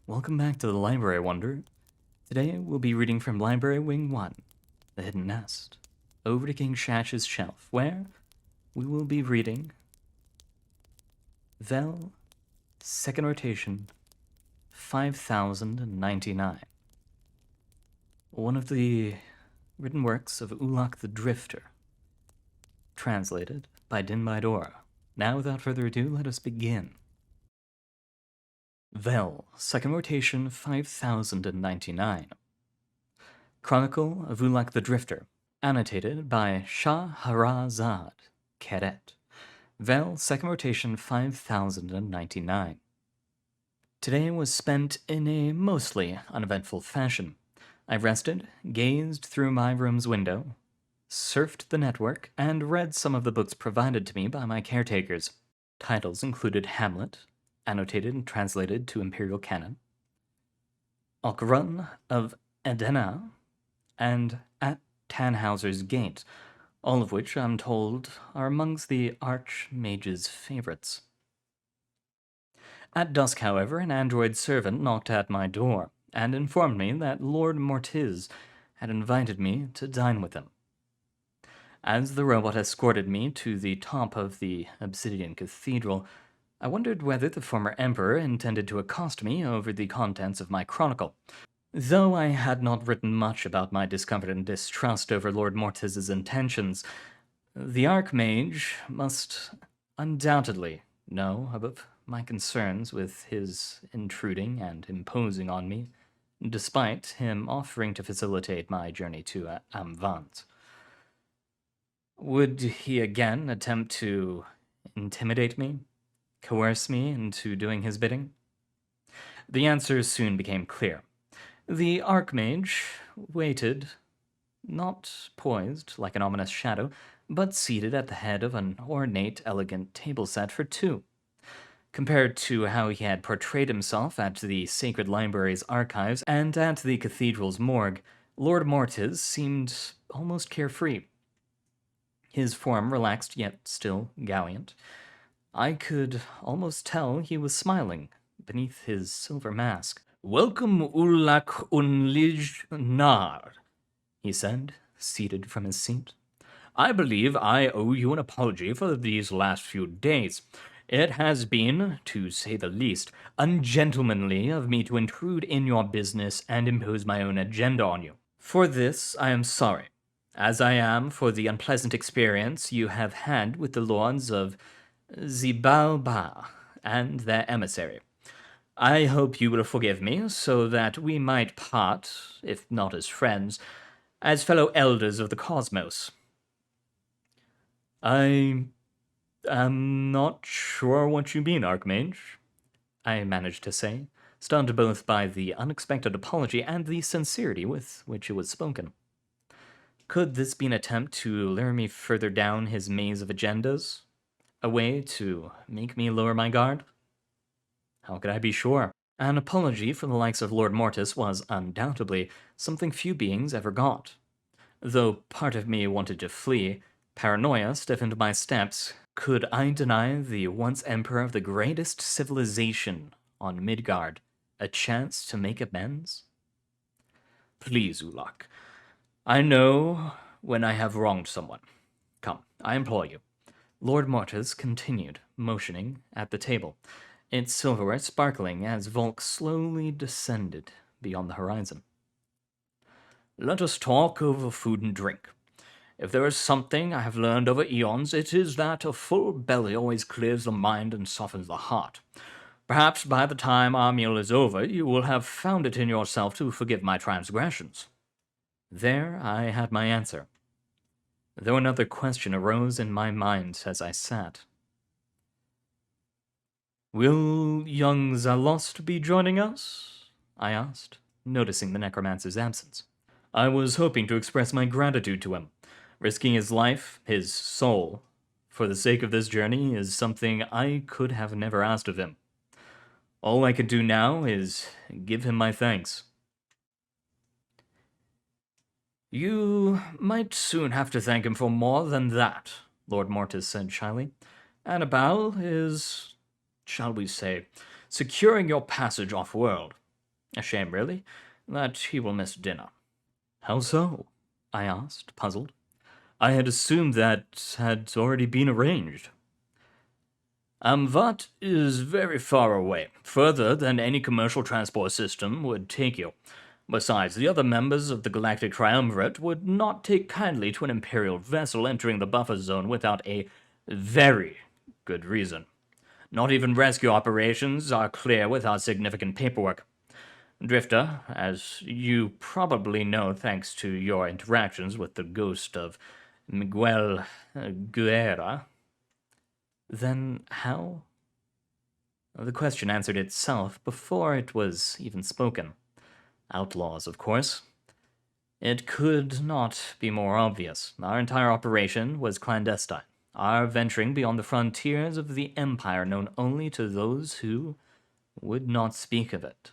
Welcome back to the Library Wonder. Today we'll be reading from Library Wing 1, The Hidden Nest, over to King Shash's Shelf, where we will be reading Vel, Second Rotation, 5099. One of the written works of Ulak the Drifter, translated by Din Dora. Now, without further ado, let us begin. Vel, Second Rotation 5099. Chronicle of Ulak the Drifter, annotated by Shahrazad Keret. Vel, Second Rotation 5099. Today was spent in a mostly uneventful fashion. I rested, gazed through my room's window, surfed the network, and read some of the books provided to me by my caretakers. Titles included Hamlet, annotated and translated to Imperial Canon, Alkrun of Edena, and At Tannhauser's Gate, all of which, I'm told, are amongst the Archmage's favorites. At dusk, however, an android servant knocked at my door and informed me that Lord Mortiz had invited me to dine with him. As the robot escorted me to the top of the Obsidian Cathedral, I wondered whether the former emperor intended to accost me over the contents of my chronicle. Though I had not written much about my discomfort and distrust over Lord Mortiz's intentions, the Archmage must undoubtedly know of my concerns with his intruding and imposing on me, despite him offering to facilitate my journey to Amvant. Would he again attempt to intimidate me? Coerce me into doing his bidding? The answer soon became clear. The Archmage waited, not poised like an ominous shadow, but seated at the head of an ornate, elegant table set for two. Compared to how he had portrayed himself at the Sacred Library's archives and at the cathedral's morgue, Lord Mortiz seemed almost carefree. His form relaxed yet still gallant. I could almost tell he was smiling beneath his silver mask. "Welcome, Ulak Unlij Nar," he said, seated from his seat. "I believe I owe you an apology for these last few days. It has been, to say the least, ungentlemanly of me to intrude in your business and impose my own agenda on you. For this I am sorry, as I am for the unpleasant experience you have had with the lords of Zibalba and their emissary. I hope you will forgive me, so that we might part, if not as friends, as fellow elders of the cosmos." "I am not sure what you mean, Archmage," I managed to say, stunned both by the unexpected apology and the sincerity with which it was spoken. Could this be an attempt to lure me further down his maze of agendas? A way to make me lower my guard? How could I be sure? An apology from the likes of Lord Mortis was undoubtedly something few beings ever got. Though part of me wanted to flee, paranoia stiffened my steps. Could I deny the once emperor of the greatest civilization on Midgard a chance to make amends? "Please, Ulak. I know when I have wronged someone. Come, I implore you." Lord Mortis continued, motioning at the table, its silverware sparkling as Volk slowly descended beyond the horizon. "Let us talk over food and drink. If there is something I have learned over eons, it is that a full belly always clears the mind and softens the heart. Perhaps by the time our meal is over, you will have found it in yourself to forgive my transgressions." There I had my answer, though another question arose in my mind as I sat. "Will young Zalost be joining us?" I asked, noticing the necromancer's absence. I was hoping to express my gratitude to him. Risking his life, his soul, for the sake of this journey is something I could have never asked of him. All I can do now is give him my thanks. "You might soon have to thank him for more than that," Lord Mortis said shyly. "Annabelle is, shall we say, securing your passage off-world. A shame, really, that he will miss dinner. How so? I asked, puzzled. I had assumed that had already been arranged. Amvat is very far away, further than any commercial transport system would take you. Besides, the other members of the Galactic Triumvirate would not take kindly to an Imperial vessel entering the buffer zone without a very good reason. Not even rescue operations are clear without significant paperwork. Drifter, as you probably know thanks to your interactions with the ghost of Miguel Guerra. Then how? The question answered itself before it was even spoken. Outlaws, of course. It could not be more obvious. Our entire operation was clandestine. Our venturing beyond the frontiers of the Empire known only to those who would not speak of it.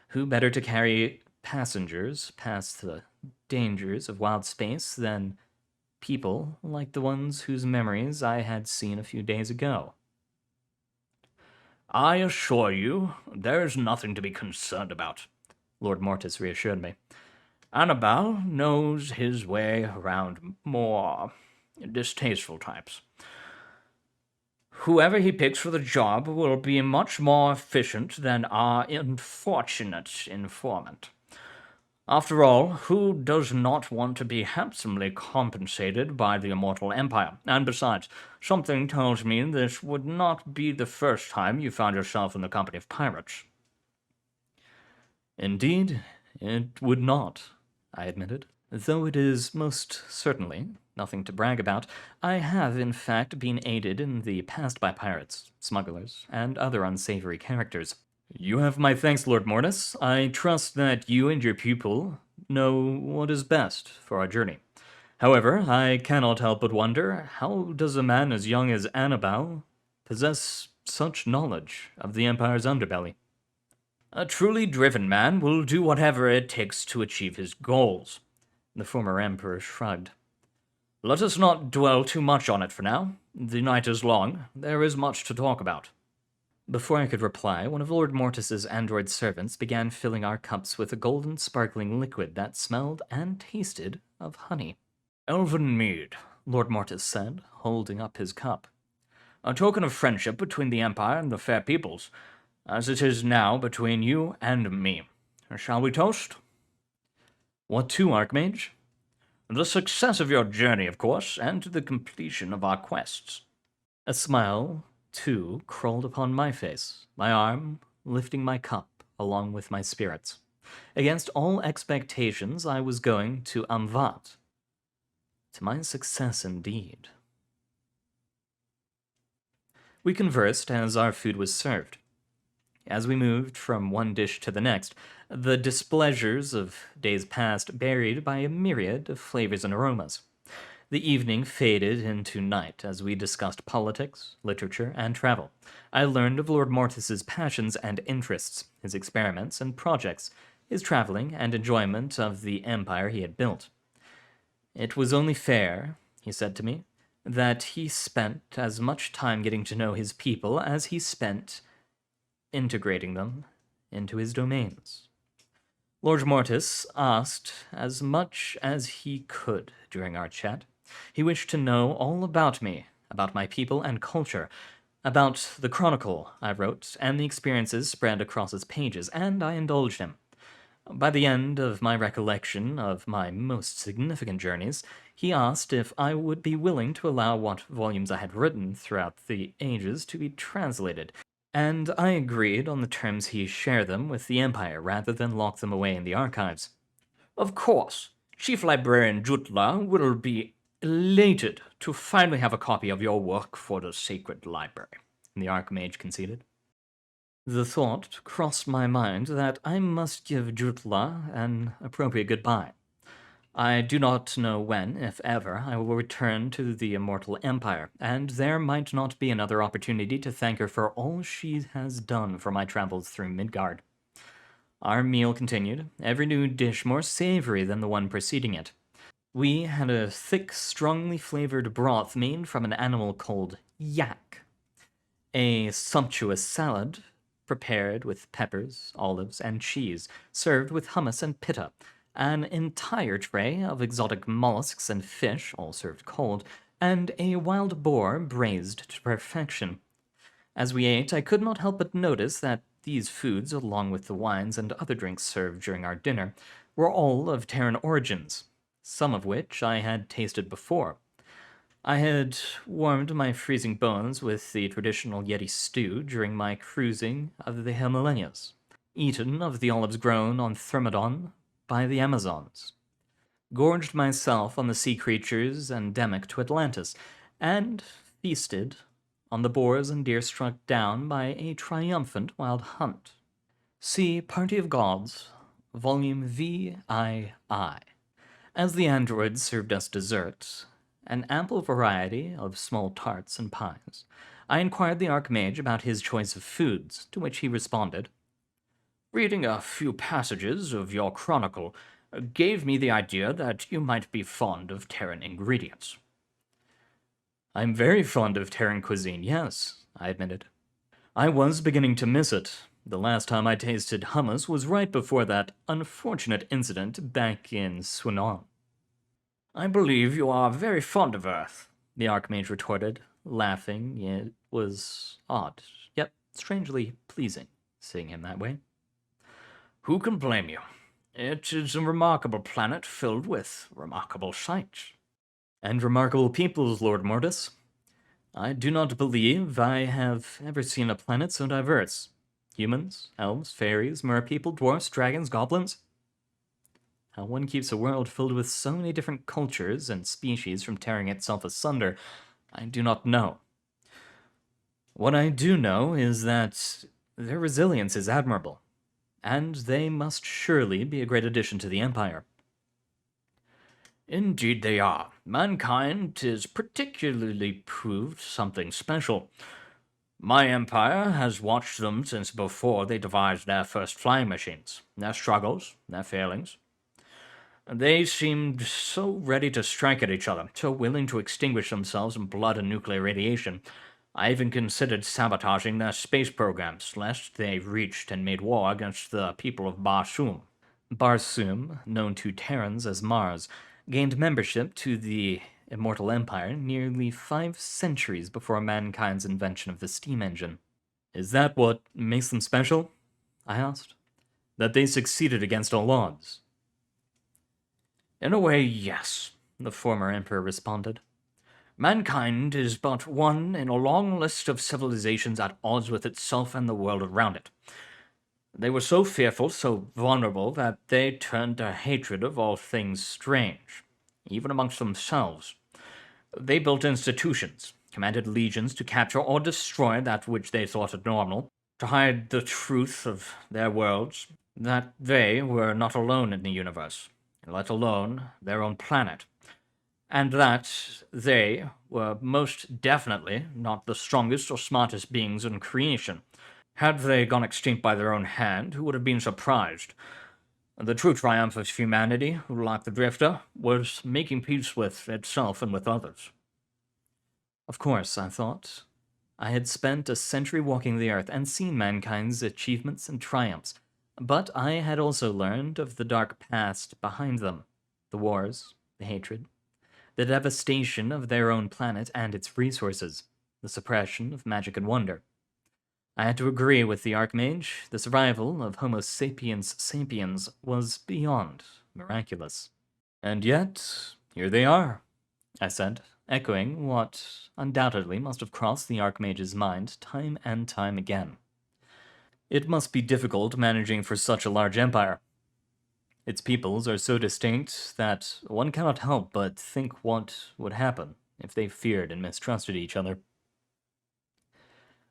Who better to carry passengers past the dangers of wild space than people like the ones whose memories I had seen a few days ago? I assure you, there is nothing to be concerned about, Lord Mortis reassured me. Annabelle knows his way around more distasteful types. Whoever he picks for the job will be much more efficient than our unfortunate informant. After all, who does not want to be handsomely compensated by the immortal empire? And besides, something tells me this would not be the first time you found yourself in the company of pirates. Indeed, it would not, I admitted. Though it is most certainly nothing to brag about, I have in fact been aided in the past by pirates, smugglers, and other unsavory characters. You have my thanks, Lord Mortis. I trust that you and your pupil know what is best for our journey. However, I cannot help but wonder, how does a man as young as Annabelle possess such knowledge of the Empire's underbelly? A truly driven man will do whatever it takes to achieve his goals. The former Emperor shrugged. Let us not dwell too much on it for now. The night is long. There is much to talk about. Before I could reply, one of Lord Mortis's android servants began filling our cups with a golden sparkling liquid that smelled and tasted of honey. Elven mead, Lord Mortis said, holding up his cup. A token of friendship between the Empire and the fair peoples, as it is now between you and me. Shall we toast? What to, Archmage? The success of your journey, of course, and to the completion of our quests. A smile, too, crawled upon my face, my arm lifting my cup along with my spirits. Against all expectations, I was going to Amvat. To my success indeed. We conversed as our food was served. As we moved from one dish to the next, the displeasures of days past buried by a myriad of flavors and aromas. The evening faded into night as we discussed politics, literature, and travel. I learned of Lord Mortis's passions and interests, his experiments and projects, his traveling and enjoyment of the empire he had built. It was only fair, he said to me, that he spent as much time getting to know his people as he spent integrating them into his domains. Lord Mortis asked as much as he could during our chat. He wished to know all about me, about my people and culture, about the chronicle I wrote and the experiences spread across its pages, and I indulged him. By the end of my recollection of my most significant journeys, he asked if I would be willing to allow what volumes I had written throughout the ages to be translated, and I agreed on the terms he share them with the Empire rather than lock them away in the archives. Of course, Chief Librarian Jutla will be elated to finally have a copy of your work for the Sacred Library, the Archmage conceded. The thought crossed my mind that I must give Jutla an appropriate goodbye. I do not know when, if ever, I will return to the Immortal Empire, and there might not be another opportunity to thank her for all she has done for my travels through Midgard. Our meal continued, every new dish more savory than the one preceding it. We had a thick, strongly flavored broth made from an animal called yak, a sumptuous salad prepared with peppers, olives, and cheese, served with hummus and pitta, an entire tray of exotic mollusks and fish, all served cold, and a wild boar braised to perfection. As we ate, I could not help but notice that these foods, along with the wines and other drinks served during our dinner, were all of Terran origins, some of which I had tasted before. I had warmed my freezing bones with the traditional Yeti stew during my cruising of the Himalayas, eaten of the olives grown on Thermodon by the Amazons, gorged myself on the sea creatures endemic to Atlantis, and feasted on the boars and deer struck down by a triumphant wild hunt. See Party of Gods, Volume VII. As the androids served us dessert, an ample variety of small tarts and pies, I inquired the Archmage about his choice of foods, to which he responded, "Reading a few passages of your chronicle gave me the idea that you might be fond of Terran ingredients." "I'm very fond of Terran cuisine, yes," I admitted. "I was beginning to miss it. The last time I tasted hummus was right before that unfortunate incident back in Sunan." "I believe you are very fond of Earth," the Archmage retorted, laughing. It was odd, yet strangely pleasing, seeing him that way. "Who can blame you? It is a remarkable planet filled with remarkable sights." "And remarkable peoples, Lord Mortis. I do not believe I have ever seen a planet so diverse. Humans, elves, fairies, merpeople, dwarfs, dragons, goblins. How one keeps a world filled with so many different cultures and species from tearing itself asunder, I do not know. What I do know is that their resilience is admirable, and they must surely be a great addition to the Empire." "Indeed they are. Mankind is particularly proved something special. My empire has watched them since before they devised their first flying machines, their struggles, their failings. They seemed so ready to strike at each other, so willing to extinguish themselves in blood and nuclear radiation. I even considered sabotaging their space programs, lest they reached and made war against the people of Barsum." Barsum, known to Terrans as Mars, gained membership to the Immortal Empire nearly 5 centuries before mankind's invention of the steam engine. "Is that what makes them special?" I asked. "That they succeeded against all odds?" "In a way, yes," the former emperor responded. "Mankind is but one in a long list of civilizations at odds with itself and the world around it. They were so fearful, so vulnerable, that they turned to hatred of all things strange, even amongst themselves. They built institutions, commanded legions to capture or destroy that which they thought abnormal, to hide the truth of their worlds, that they were not alone in the universe, let alone their own planet, and that they were most definitely not the strongest or smartest beings in creation. Had they gone extinct by their own hand, who would have been surprised? The true triumph of humanity, Ulak the Drifter, was making peace with itself and with others." Of course, I thought. I had spent a century walking the earth and seen mankind's achievements and triumphs, but I had also learned of the dark past behind them, the wars, the hatred, the devastation of their own planet and its resources, the suppression of magic and wonder. I had to agree with the Archmage. The survival of Homo sapiens sapiens was beyond miraculous. "And yet, here they are," I said, echoing what undoubtedly must have crossed the Archmage's mind time and time again. "It must be difficult managing for such a large empire. Its peoples are so distinct that one cannot help but think what would happen if they feared and mistrusted each other."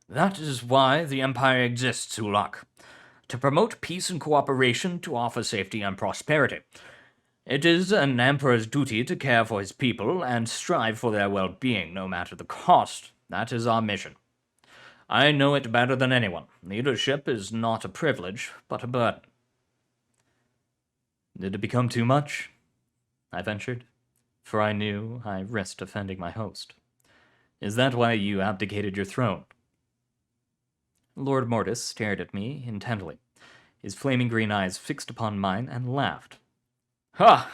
"That is why the Empire exists, Ulak. To promote peace and cooperation, to offer safety and prosperity. It is an Emperor's duty to care for his people and strive for their well-being, no matter the cost. That is our mission. I know it better than anyone. Leadership is not a privilege, but a burden." "Did it become too much?" I ventured, for I knew I risked offending my host. "Is that why you abdicated your throne?" Lord Mortis stared at me intently, his flaming green eyes fixed upon mine, and laughed. Ha!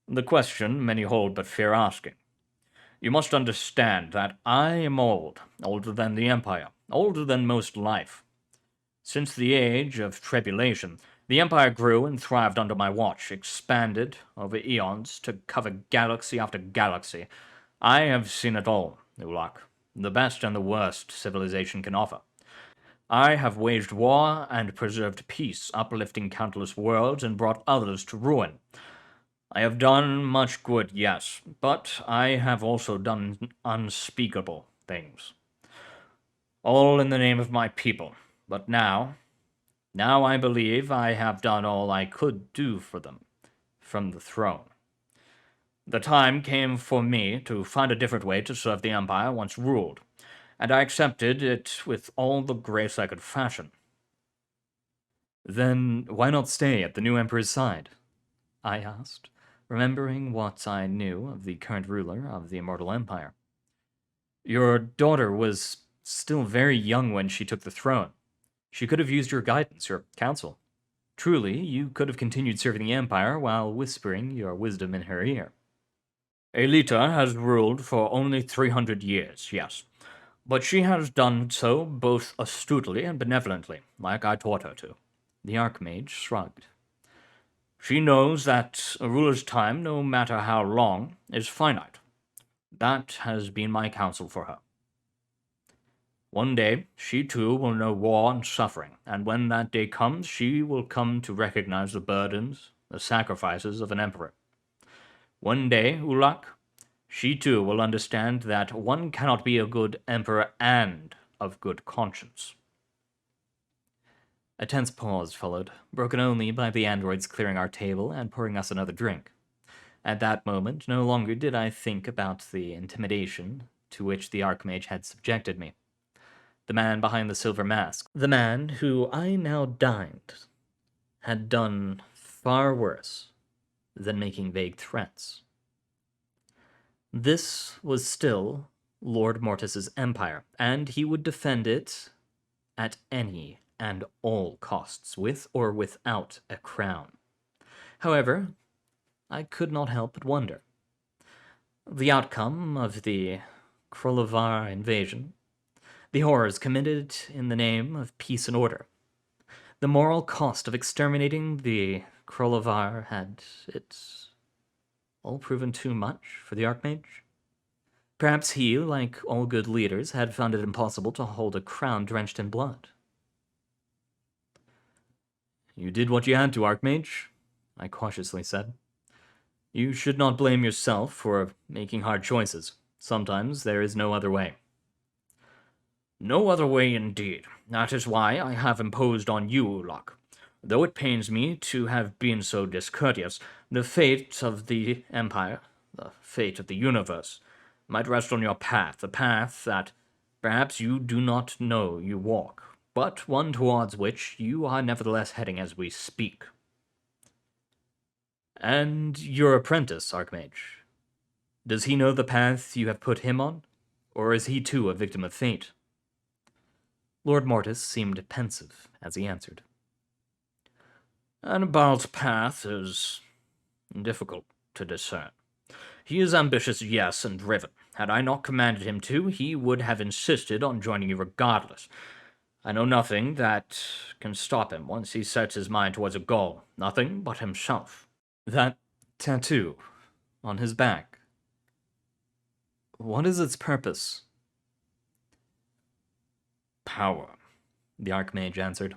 The question many hold but fear asking. You must understand that I am old, older than the Empire, older than most life. Since the age of tribulation, the Empire grew and thrived under my watch, expanded over eons to cover galaxy after galaxy. I have seen it all, Ulak, the best and the worst civilization can offer. I have waged war and preserved peace, uplifting countless worlds and brought others to ruin. I have done much good, yes, but I have also done unspeakable things. All in the name of my people. But now I believe I have done all I could do for them, from the throne. The time came for me to find a different way to serve the Empire once ruled, and I accepted it with all the grace I could fashion. Then why not stay at the new Emperor's side? I asked, remembering what I knew of the current ruler of the Immortal Empire. Your daughter was still very young when she took the throne. She could have used your guidance, your counsel. Truly, you could have continued serving the Empire while whispering your wisdom in her ear. Elita has ruled for only 300 years, yes, but she has done so both astutely and benevolently, like I taught her to. The Archmage shrugged. She knows that a ruler's time, no matter how long, is finite. That has been my counsel for her. One day, she too will know war and suffering, and when that day comes, she will come to recognize the burdens, the sacrifices of an emperor. One day, Ulak, she too will understand that one cannot be a good emperor and of good conscience. A tense pause followed, broken only by the androids clearing our table and pouring us another drink. At that moment, no longer did I think about the intimidation to which the Archmage had subjected me. The man behind the silver mask, the man who I now dined, had done far worse than making vague threats. This was still Lord Mortis's empire, and he would defend it at any and all costs, with or without a crown. However, I could not help but wonder. The outcome of the Krolovar invasion, the horrors committed in the name of peace and order, the moral cost of exterminating the Krolovar, had it all proven too much for the Archmage? Perhaps he, like all good leaders, had found it impossible to hold a crown drenched in blood. You did what you had to, Archmage, I cautiously said. You should not blame yourself for making hard choices. Sometimes there is no other way. No other way indeed. That is why I have imposed on you, Ulak. Though it pains me to have been so discourteous, the fate of the Empire, the fate of the universe, might rest on your path, a path that perhaps you do not know you walk, but one towards which you are nevertheless heading as we speak. And your apprentice, Archmage, does he know the path you have put him on, or is he too a victim of fate? Lord Mortis seemed pensive as he answered. Annibal's path is difficult to discern. He is ambitious, yes, and driven. Had I not commanded him to, he would have insisted on joining you regardless. I know nothing that can stop him once he sets his mind towards a goal. Nothing but himself. That tattoo on his back. What is its purpose? Power, the Archmage answered.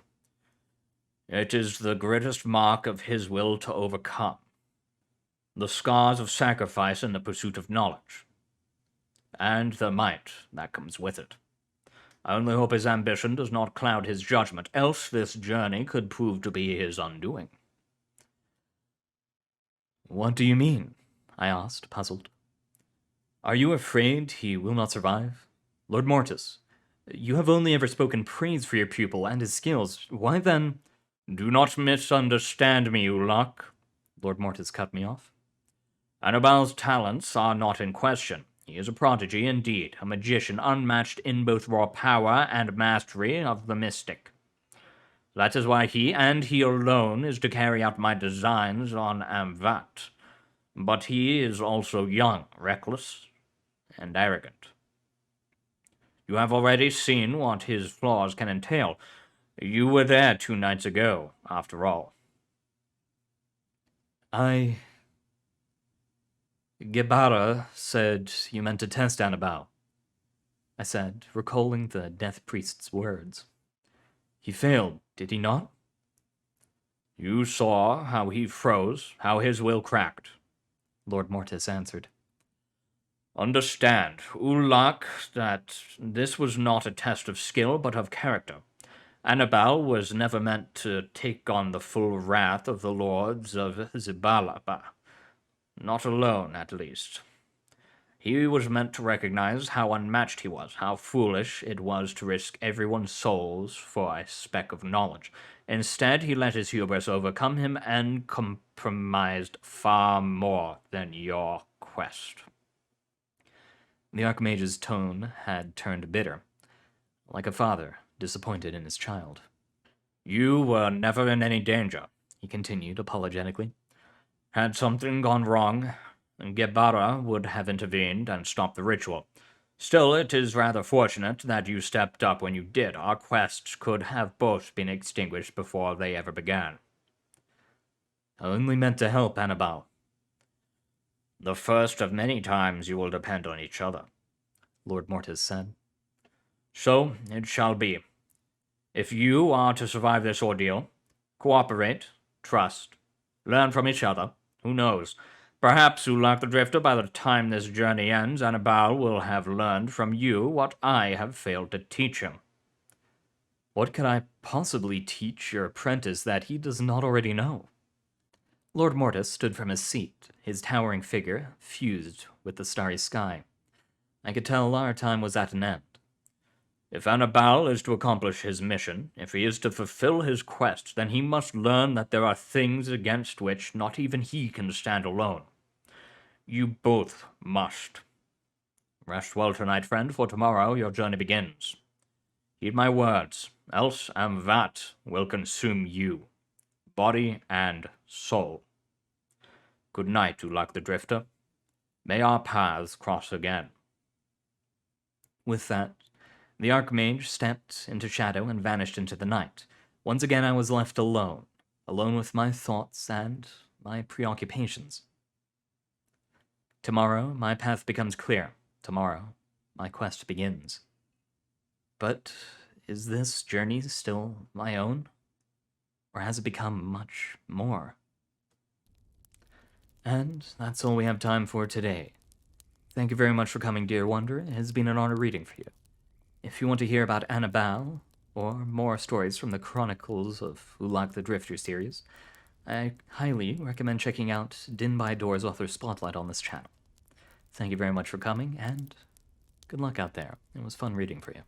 It is the greatest mark of his will to overcome. The scars of sacrifice in the pursuit of knowledge. And the might that comes with it. I only hope his ambition does not cloud his judgment, else this journey could prove to be his undoing. What do you mean? I asked, puzzled. Are you afraid he will not survive? Lord Mortis, you have only ever spoken praise for your pupil and his skills. Why then... Do not misunderstand me, Ulak, Lord Mortis cut me off. Annibal's talents are not in question. He is a prodigy indeed, a magician unmatched in both raw power and mastery of the mystic. That is why he, and he alone, is to carry out my designs on Amvat. But he is also young, reckless, and arrogant. You have already seen what his flaws can entail. You were there 2 nights ago, after all. Gebara said you meant to test Annabelle, I said, recalling the Death Priest's words. He failed, did he not? You saw how he froze, how his will cracked, Lord Mortis answered. Understand, Ulak, that this was not a test of skill, but of character. Annabelle was never meant to take on the full wrath of the lords of Zibalaba. Not alone, at least. He was meant to recognize how unmatched he was, how foolish it was to risk everyone's souls for a speck of knowledge. Instead, he let his hubris overcome him and compromised far more than your quest. The Archmage's tone had turned bitter, like a father disappointed in his child. You were never in any danger, he continued apologetically. Had something gone wrong, Gebara would have intervened and stopped the ritual. Still, it is rather fortunate that you stepped up when you did. Our quests could have both been extinguished before they ever began. I only meant to help, Annabelle. The first of many times you will depend on each other, Lord Mortis said. So it shall be. If you are to survive this ordeal, cooperate, trust, learn from each other. Who knows? Perhaps Ulak the Drifter, by the time this journey ends, Annabelle will have learned from you what I have failed to teach him. What could I possibly teach your apprentice that he does not already know? Lord Mortis stood from his seat, his towering figure fused with the starry sky. I could tell our time was at an end. If Annabelle is to accomplish his mission, if he is to fulfill his quest, then he must learn that there are things against which not even he can stand alone. You both must. Rest well tonight, friend, for tomorrow your journey begins. Heed my words, else Amvat will consume you, body and soul. Good night, Ulak the Drifter. May our paths cross again. With that, the Archmage stepped into shadow and vanished into the night. Once again I was left alone with my thoughts and my preoccupations. Tomorrow my path becomes clear. Tomorrow my quest begins. But is this journey still my own? Or has it become much more? And that's all we have time for today. Thank you very much for coming, dear Wanderer. It has been an honor reading for you. If you want to hear about Annabelle, or more stories from the Chronicles of Ulak the Drifter series, I highly recommend checking out Din by Door's author spotlight on this channel. Thank you very much for coming, and good luck out there. It was fun reading for you.